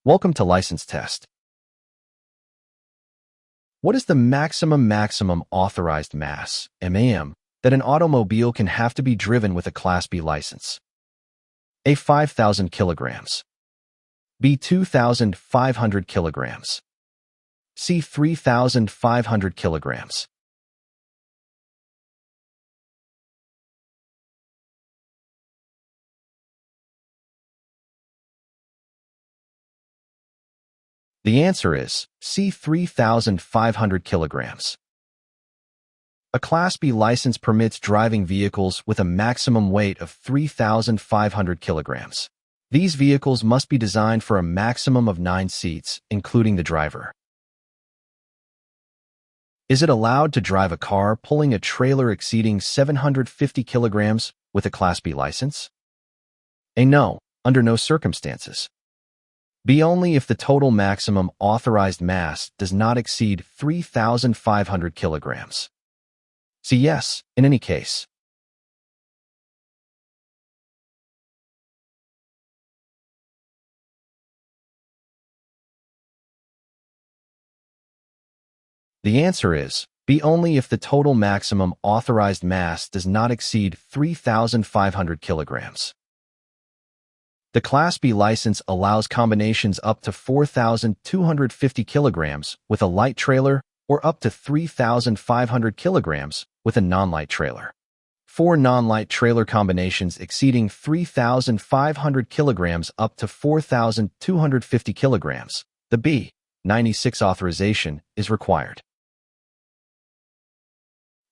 Welcome to License Test. What is the maximum authorized mass, MAM, that an automobile can have to be driven with a Class B license? A. 5,000 kilograms. B. 2,500 kilograms. C. 3,500 kilograms. The answer is C. 3,500 kilograms. A Class B license permits driving vehicles with a maximum weight of 3,500 kilograms. These vehicles must be designed for a maximum of 9 seats, including the driver. Is it allowed to drive a car pulling a trailer exceeding 750 kilograms with a Class B license? A. No, under no circumstances. B. Only if the total maximum authorized mass does not exceed 3,500 kilograms. C. Yes, in any case. The answer is B. Only if the total maximum authorized mass does not exceed 3,500 kilograms. The Class B license allows combinations up to 4,250 kilograms with a light trailer or up to 3,500 kilograms with a non-light trailer. 4 non-light trailer combinations exceeding 3,500 kilograms up to 4,250 kilograms. The B-96 authorization is required.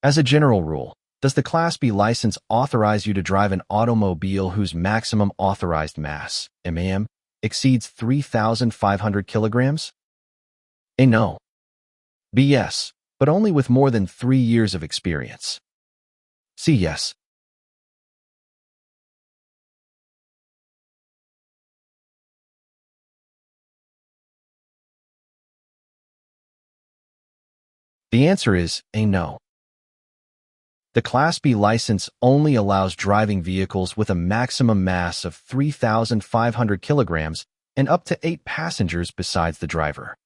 As a general rule, does the Class B license authorize you to drive an automobile whose maximum authorized mass, MAM, exceeds 3,500 kilograms? A. No. B. Yes, but only with more than 3 years of experience. C. Yes. The answer is A. No. The Class B license only allows driving vehicles with a maximum mass of 3,500 kilograms and up to 8 passengers besides the driver.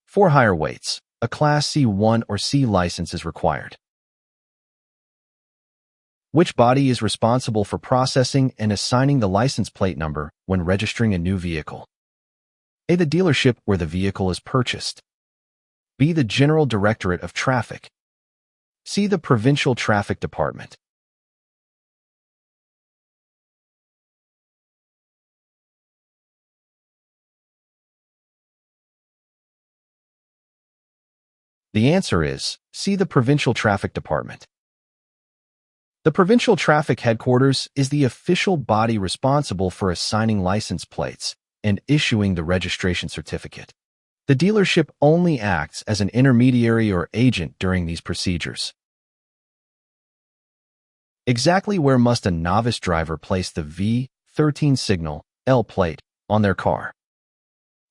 For higher weights, a Class C1 or C license is required. Which body is responsible for processing and assigning the license plate number when registering a new vehicle? A. The dealership where the vehicle is purchased. B. The General Directorate of Traffic. C. The Provincial Traffic Department. The answer is C. The Provincial Traffic Department. The Provincial Traffic Headquarters is the official body responsible for assigning license plates and issuing the registration certificate. The dealership only acts as an intermediary or agent during these procedures. Exactly where must a novice driver place the V13 signal L plate on their car?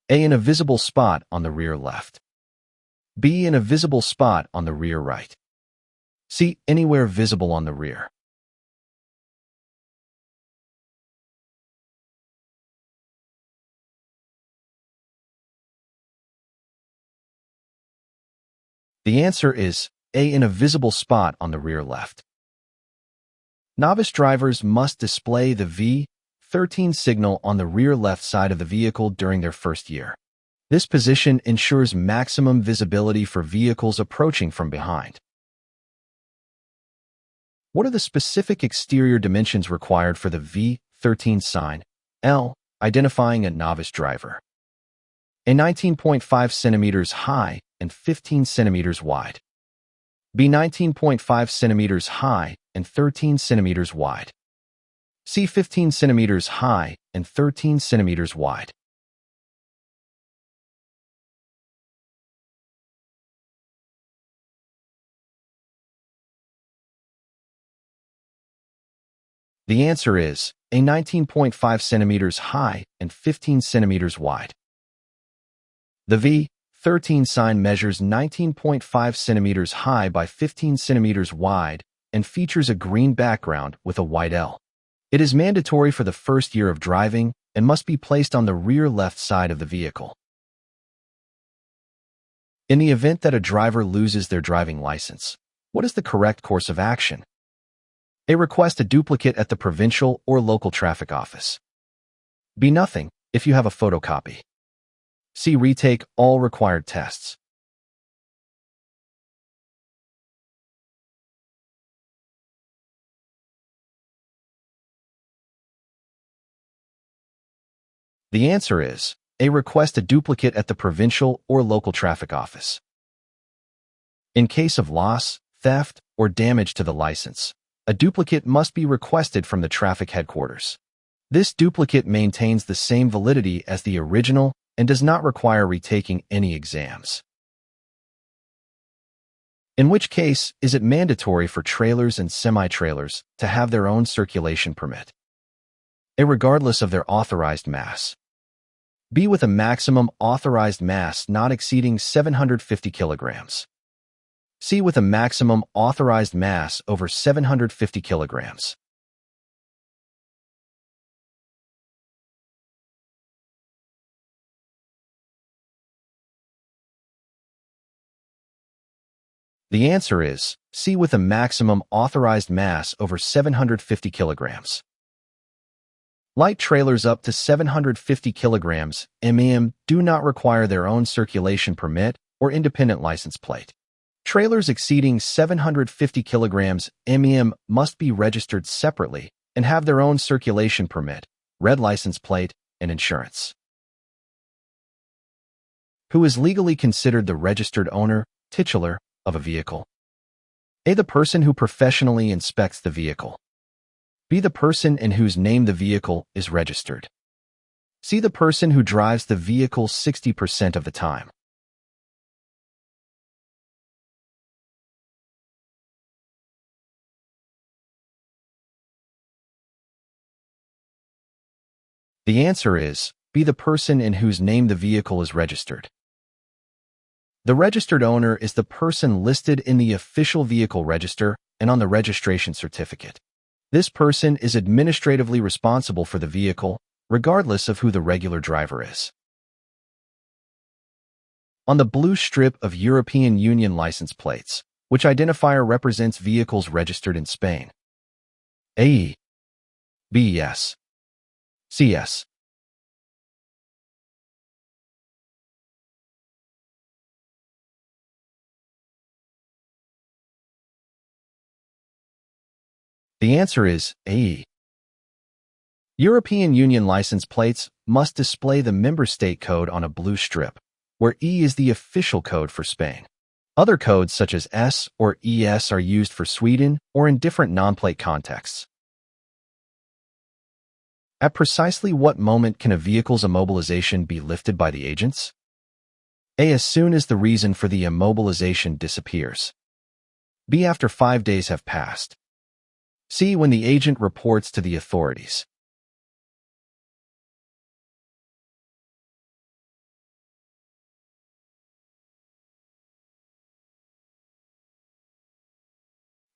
A. In a visible spot on the rear left. B. In a visible spot on the rear right. C. Anywhere visible on the rear. The answer is A. In a visible spot on the rear left. Novice drivers must display the V13 signal on the rear left side of the vehicle during their first year. This position ensures maximum visibility for vehicles approaching from behind. What are the specific exterior dimensions required for the V13 sign L, identifying a novice driver? A. 19.5 centimeters high and 15 centimeters wide. B. 19.5 centimeters high and 13 centimeters wide. C. 15 centimeters high and 13 centimeters wide. The answer is A. 19.5 centimeters high and 15 centimeters wide. The V13 sign measures 19.5 centimeters high by 15 centimeters wide and features a green background with a white L. It is mandatory for the first year of driving and must be placed on the rear left side of the vehicle. In the event that a driver loses their driving license, what is the correct course of action? A. Request a duplicate at the provincial or local traffic office. B. Nothing, if you have a photocopy. C. Retake all required tests. The answer is A. Request a duplicate at the provincial or local traffic office. In case of loss, theft, or damage to the license, a duplicate must be requested from the traffic headquarters. This duplicate maintains the same validity as the original and does not require retaking any exams. In which case is it mandatory for trailers and semi-trailers to have their own circulation permit? A. Regardless of their authorized mass. B. With a maximum authorized mass not exceeding 750 kilograms. C. With a maximum authorized mass over 750 kilograms. The answer is C. With a maximum authorized mass over 750 kilograms. Light trailers up to 750 kilograms do not require their own circulation permit or independent license plate. Trailers exceeding 750 kilograms must be registered separately and have their own circulation permit, red license plate, and insurance. Who is legally considered the registered owner, titular, of a vehicle? A. The person who professionally inspects the vehicle. B. The person in whose name the vehicle is registered. C. The person who drives the vehicle 60% of the time. The answer is B. The person in whose name the vehicle is registered. The registered owner is the person listed in the official vehicle register and on the registration certificate. This person is administratively responsible for the vehicle, regardless of who the regular driver is. On the blue strip of European Union license plates, which identifier represents vehicles registered in Spain? A. B. Yes. C. Yes. The answer is A. European Union license plates must display the member state code on a blue strip, where E is the official code for Spain. Other codes such as S or ES are used for Sweden or in different non-plate contexts. At precisely what moment can a vehicle's immobilization be lifted by the agents? A. As soon as the reason for the immobilization disappears. B. After 5 days have passed. C. When the agent reports to the authorities.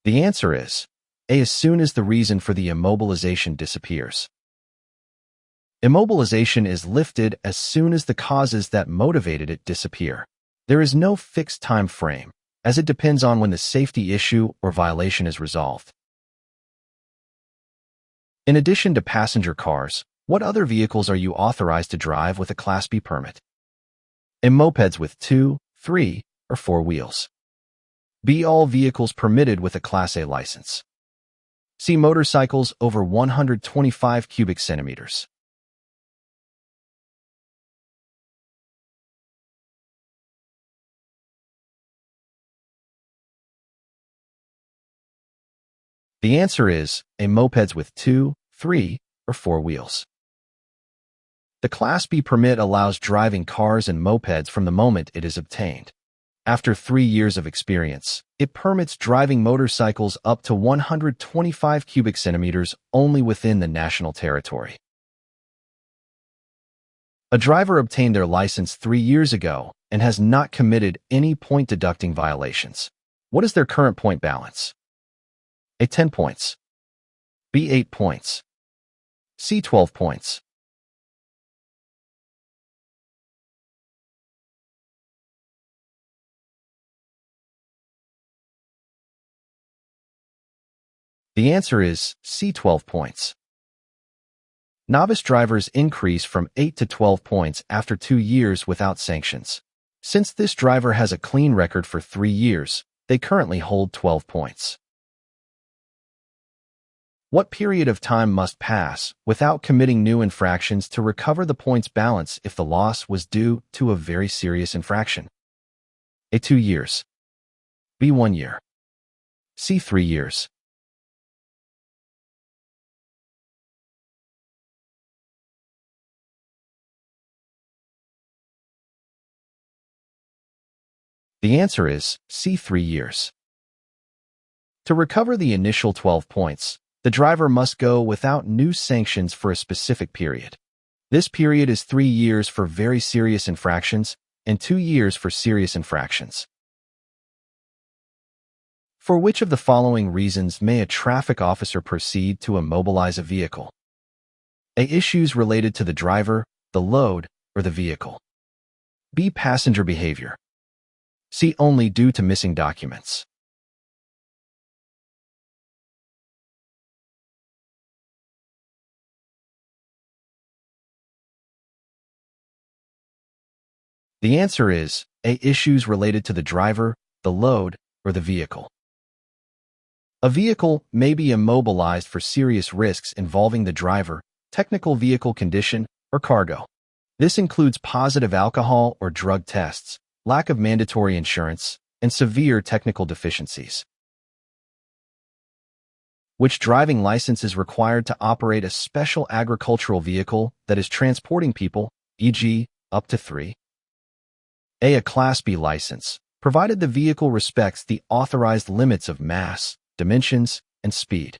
The answer is A. As soon as the reason for the immobilization disappears. Immobilization is lifted as soon as the causes that motivated it disappear. There is no fixed time frame, as it depends on when the safety issue or violation is resolved. In addition to passenger cars, what other vehicles are you authorized to drive with a Class B permit? A. Mopeds with 2, 3, or 4 wheels. B. All vehicles permitted with a Class A license. C. Motorcycles over 125 cubic centimeters. The answer is A. Mopeds with 2, 3, or 4 wheels. The Class B permit allows driving cars and mopeds from the moment it is obtained. After 3 years of experience, it permits driving motorcycles up to 125 cubic centimeters only within the national territory. A driver obtained their license 3 years ago and has not committed any point-deducting violations. What is their current point balance? A. 10 points. B. 8 points. C. 12 points. The answer is C, 12 points. Novice drivers increase from 8 to 12 points after 2 years without sanctions. Since this driver has a clean record for 3 years, they currently hold 12 points. What period of time must pass without committing new infractions to recover the points balance if the loss was due to a very serious infraction? A, 2 years. B, 1 year. C, 3 years. The answer is C, 3 years. To recover the initial 12 points, the driver must go without new sanctions for a specific period. This period is 3 years for very serious infractions and 2 years for serious infractions. For which of the following reasons may a traffic officer proceed to immobilize a vehicle? A, issues related to the driver, the load, or the vehicle. B, passenger behavior. C, only due to missing documents. The answer is A, issues related to the driver, the load, or the vehicle. A vehicle may be immobilized for serious risks involving the driver, technical vehicle condition, or cargo. This includes positive alcohol or drug tests, lack of mandatory insurance, and severe technical deficiencies. Which driving license is required to operate a special agricultural vehicle that is transporting people, e.g., up to 3? A, Class B license, provided the vehicle respects the authorized limits of mass, dimensions, and speed.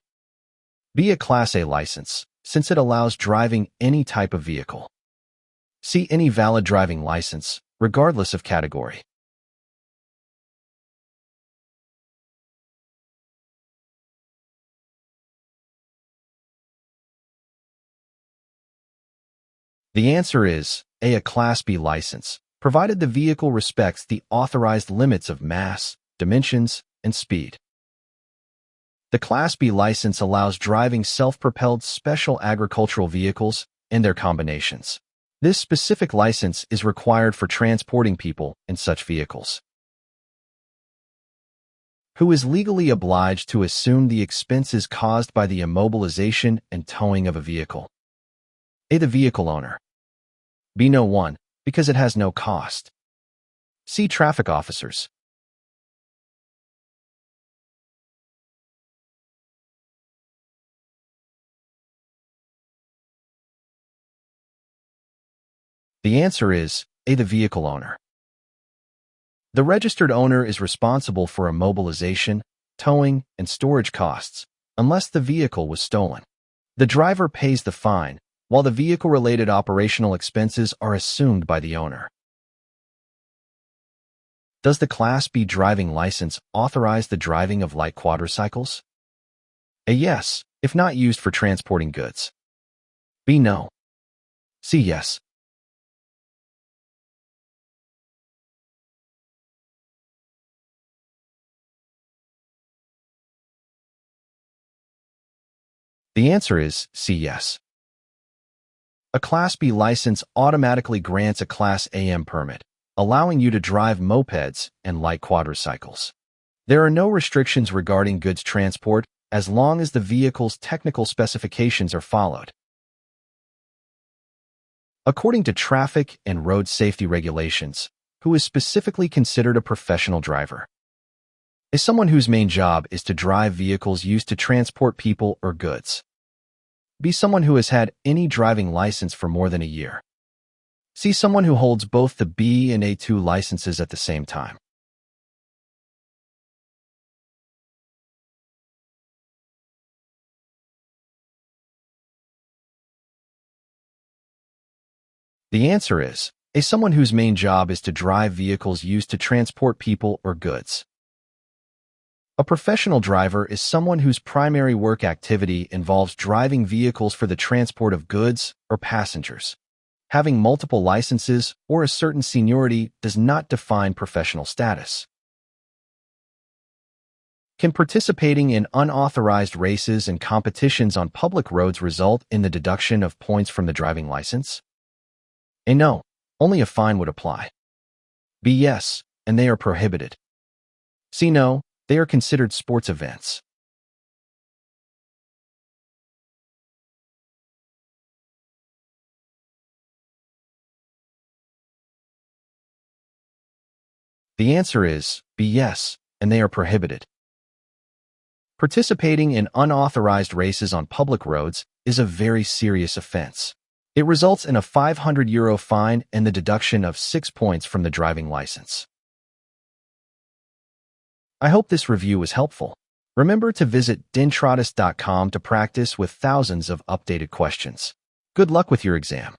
B, a Class A license, since it allows driving any type of vehicle. C, any valid driving license, regardless of category. The answer is A, Class B license, provided the vehicle respects the authorized limits of mass, dimensions, and speed. The Class B license allows driving self-propelled special agricultural vehicles and their combinations. This specific license is required for transporting people in such vehicles. Who is legally obliged to assume the expenses caused by the immobilization and towing of a vehicle? A, the vehicle owner. B, no one, because it has no cost. C, traffic officers. The answer is A, the vehicle owner. The registered owner is responsible for immobilization, towing, and storage costs, unless the vehicle was stolen. The driver pays the fine, while the vehicle-related operational expenses are assumed by the owner. Does the Class B driving license authorize the driving of light quadricycles? A, yes, if not used for transporting goods. B, no. C, yes. The answer is C, yes. A Class B license automatically grants a Class AM permit, allowing you to drive mopeds and light quadricycles. There are no restrictions regarding goods transport as long as the vehicle's technical specifications are followed. According to traffic and road safety regulations, who is specifically considered a professional driver? Is someone whose main job is to drive vehicles used to transport people or goods. Be someone who has had any driving license for more than a year. See someone who holds both the B and A2 licenses at the same time. The answer is A, someone whose main job is to drive vehicles used to transport people or goods. A professional driver is someone whose primary work activity involves driving vehicles for the transport of goods or passengers. Having multiple licenses or a certain seniority does not define professional status. Can participating in unauthorized races and competitions on public roads result in the deduction of points from the driving license? A. No, only a fine would apply. B. Yes, and they are prohibited. C. No, they are considered sports events. The answer is B. Yes, and they are prohibited. Participating in unauthorized races on public roads is a very serious offense. It results in a €500 fine and the deduction of 6 points from the driving license. I hope this review was helpful. Remember to visit dintratus.com to practice with thousands of updated questions. Good luck with your exam.